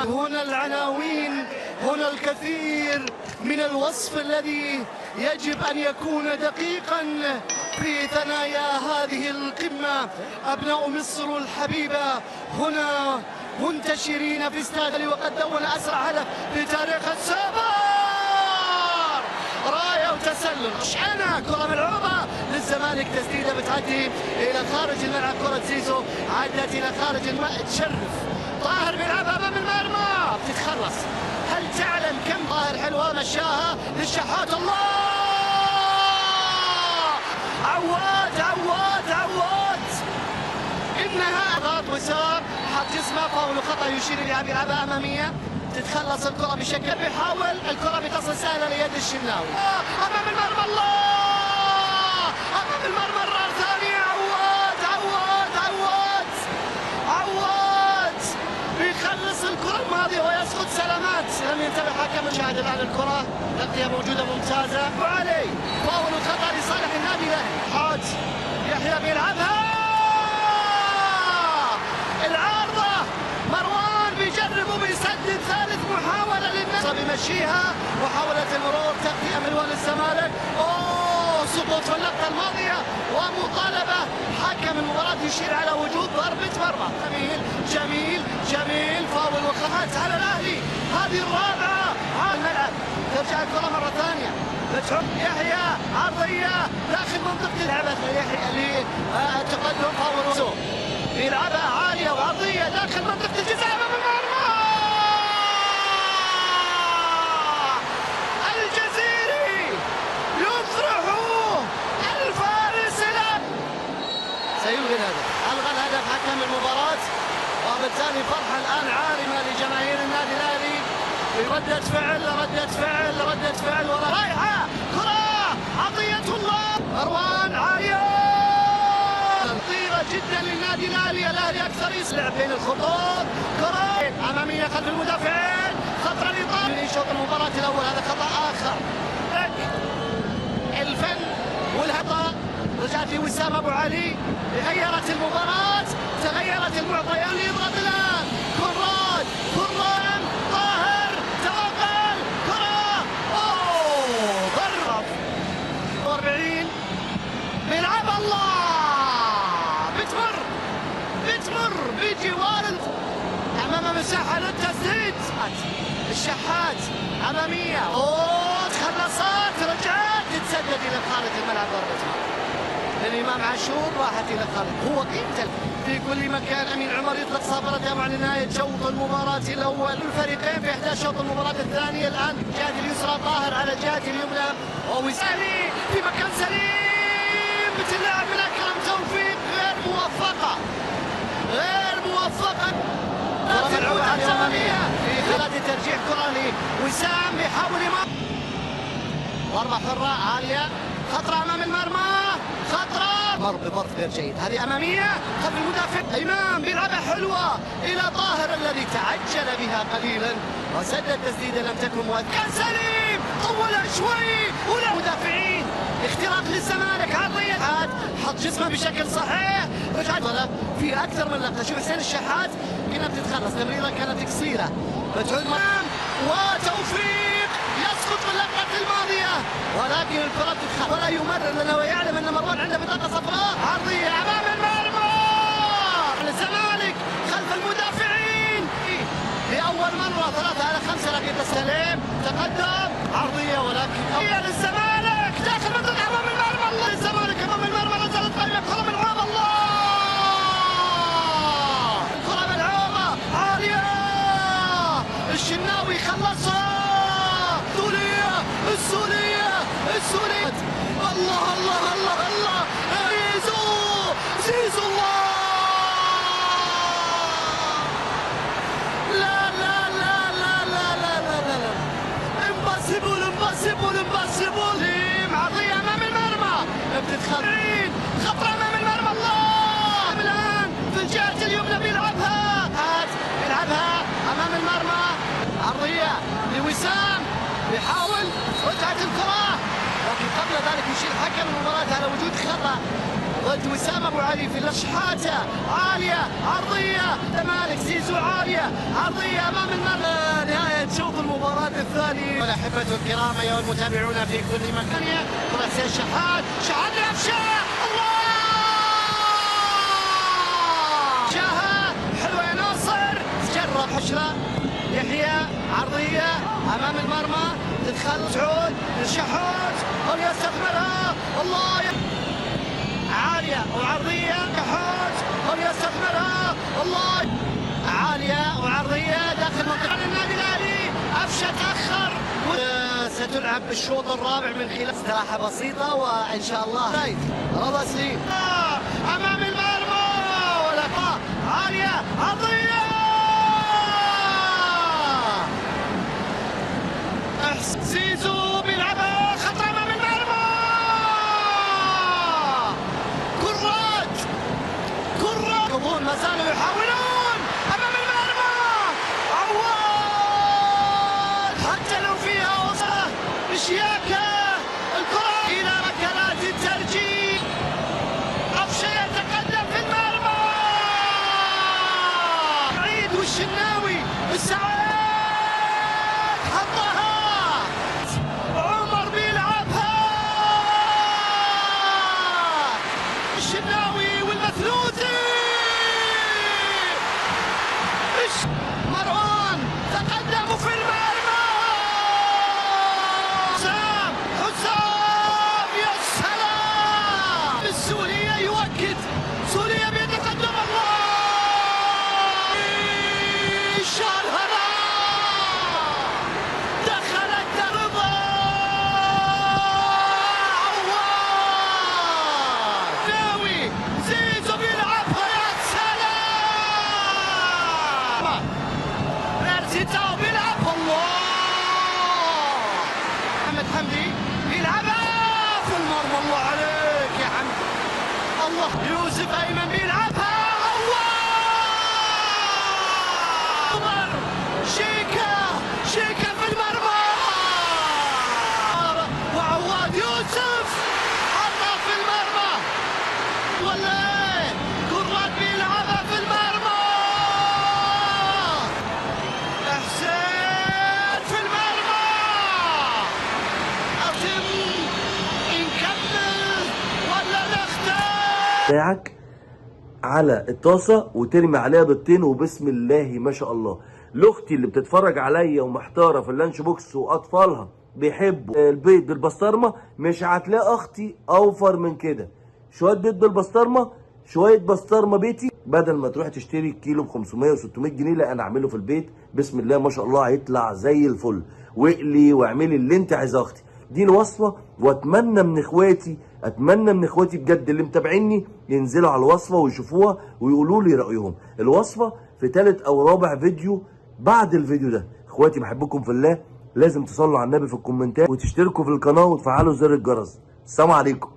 هنا العناوين، هنا الكثير من الوصف الذي يجب أن يكون دقيقا في ثنايا هذه القمة. أبناء مصر الحبيبة هنا منتشرين في استاد وقد دون أسرع هدف في تاريخ السابر. راية وتسلل، شحنة، كرة ملعوبة للزمالك، تسديدة بتعدي إلى خارج الملعب، كرة زيزو عدت إلى خارج الملعب، تشرف طاهر بيلعبها أمام المرمى بتتخلص. هل تعلم كم طاهر حلوة مشاها للشحات؟ الله، عواد عواد عواد، إنها ضغط وسار، حط جسمه، فاول خطأ يشير إلى بيلعبها أمامية، تتخلص الكرة بشكل، بيحاول الكرة بتصل سهلة ليد الشناوي أمام المرمى. الله، أمام المرمى مرة ثانية، عواد عواد عواد عواد بيخلص الكرة الماضية ويسقط سلامات. لم ينتبه حكم المشاهد الآن، الكرة تغطية موجودة ممتازة، وعلي فاول خطأ لصالح النادي الأهلي. حاج يحيى بيلعبها، العارضة، مروان بيجرب وبيسدد، ثالث محاولة للنصر بيمشيها، محاولة المرور، تغطية من وال الزمالك، سقوط في اللقطة الماضية ومطالبة. حكم المباراة يشير على وجود ضربة مرمى. جميل جميل جميل، فاول وخطأ على الأهلي، هذه الرابعة على الملعب. ترجع الكرة مرة ثانية، يحيى عرضية داخل منطقة العبث ليحيى للتقدم، فاول وسوء، بيلعبها عالية وعرضية داخل منطقة الجزاء أمام المرمى. الجزيري يطرح الفارس الآن، سيلغي الهدف، ألغى الهدف حكم المباراة، وبالتالي فرحة الآن عارمة لجماهير النادي الأهلي. ردة فعل ردة فعل ردة فعل، ولا رايحة كرة عطية الله، مروان عالية خطيرة جدا للنادي الأهلي. الأهلي أكثر يسلع بين الخطوط، كرة أمامية خلف المدافعين، خطرة لطالب في شوط المباراة الأول، هذا خطأ آخر. الفن والهطأ، رجعت لوسام أبو علي، غيرت المباراة، تغيرت المعطيات، يضغط الآن كرات، كرام طاهر، توغل كرة، ضرب 40 بيلعب، الله، بتمر بجوار أمام مساحة للتسديد، الشحات أمامية، تخلصت، رجعت تتسدد إلى خارج الملعب، ضربة للإمام عاشور، راحت إلى خارج. هو قيمته في كل مكان. أمين عمر يطلق صافرته مع نهاية شوط المباراة الأول، الفريقين في إحدى شوط المباراة الثانية. الآن الجهة اليسرى طاهر على الجهة اليمنى، ووسالي في مكان سليم، بتلعب من أكرم توفيق، غير موفقة كرة الأمامية في خلال ترجيح، كرة لوسام بيحاول ضربة حرة عالية، خطرة أمام المرمى، خطرة، ضرب غير جيد، هذه أمامية خلف المدافع، إمام بيلعبها حلوة إلى طاهر الذي تعجل بها قليلا وسدد تسديدة لم تكن كان سليم، طولها شوي، ولا مدافعين، اختراق للزمالك، عرضية حط جسمه بشكل صحيح، رجعت في أكثر من لقطة. شوف حسين الشحات كنا بتتخلص، تمريرة كانت قصيرة، بتعود وتوفيق يسقط في اللقطة الماضية، ولكن الكرة تتخلص ولا يمرر، لأنه يعلم أن مروان عنده بطاقة صفراء. عرضية أمام المرمى، الزمالك خلف المدافعين لأول مرة 3-5، لكن تستلم، تقدم، عرضية، ولكن هي للزمالك داخل منطقة أمام المرمى، الله، الزمالك أمام المرمى، نزلت قائمة، كرة ملعوبة، الله، الكرة ملعوبة عالية، الشناوي خلصها، السورية، الله الله الله الله، زيزو، الله، لا لا لا لا لا لا لا لا، امباسيبل، عرضية أمام المرمى، بتتخلين، خطرة أمام المرمى، الله، الآن في الجهة اليمنى بيلعبها أمام المرمى، عرضية لوسام، بيحاول، رجعت الكرة، لكن قبل ذلك يشير حكم المباراة على وجود خطأ ضد وسام ابو علي في الشحاته عاليه عرضيه مالك زيزو عاليه عرضيه امام المرمى. نهايه شوط المباراه الثاني. الاحبه الكرام ايها المتابعون في كل مكان كره الشحات شحات الافشاء الله شاها حلوه يا ناصر جرب حشره يحيى عرضيه امام المرمى تدخل سعود الشحات هل يستثمرها الله عاليه وعرضيه شحات هل يستثمرها الله عاليه وعرضيه داخل منطقه النادي الاهلي افشى تاخر ستلعب بالشوط الرابع من خلال استراحه بسيطه وان شاء الله رضا سليم امام المرمى ولقاء عاليه عرضيه زيزو بيلعبها خطره امام المرمى كرات يقومون ما زالوا يحاولون امام المرمى عواد حتى لو فيها وصله بشياكه الكره الى ركلات الترجيح قفشه يتقدم في المرمى عيد والشناوي السعيد حطها عمر بيلعبها الشناوي والمثلوثي مروان تقدموا في المرمى حسام يا سلام السورية يؤكد سوريا بيتقدم الله شالها دخلت رضا عواد ناوي زيزو بيلعبها يا سلام رارتيتاو بيلعبها الله محمد حمدي بيلعبها في المرمى الله عليك يا حمدي الله يوسف ايمن بيلعبها الله عمر شيكا في المرمى وعواد يوسف حطها في المرمى ولا كرات بيلعبها في المرمى حسين في المرمى أتم نكمل ولا نختار بتاعك على الطاسه وترمي عليها بيضتين وبسم الله ما شاء الله. لاختي اللي بتتفرج عليا ومحتاره في اللانش بوكس واطفالها بيحبوا البيض بالبسطرمه، مش هتلاقي اختي اوفر من كده. شويه بيض بالبسطرمه، شويه بسطرمه بيتي، بدل ما تروح تشتري الكيلو ب 500 و600 جنيه لا انا اعمله في البيت بسم الله ما شاء الله هيطلع زي الفل. واقلي واعملي اللي انت عايزاه اختي. دي الوصفه واتمنى من اخواتي بجد اللي متابعيني ينزلوا على الوصفه ويشوفوها ويقولوا لي رايهم. الوصفه في ثالث او رابع فيديو بعد الفيديو ده. اخواتي بحبكم في الله، لازم تصلوا على النبي في الكومنتات وتشتركوا في القناه وتفعلوا زر الجرس. السلام عليكم.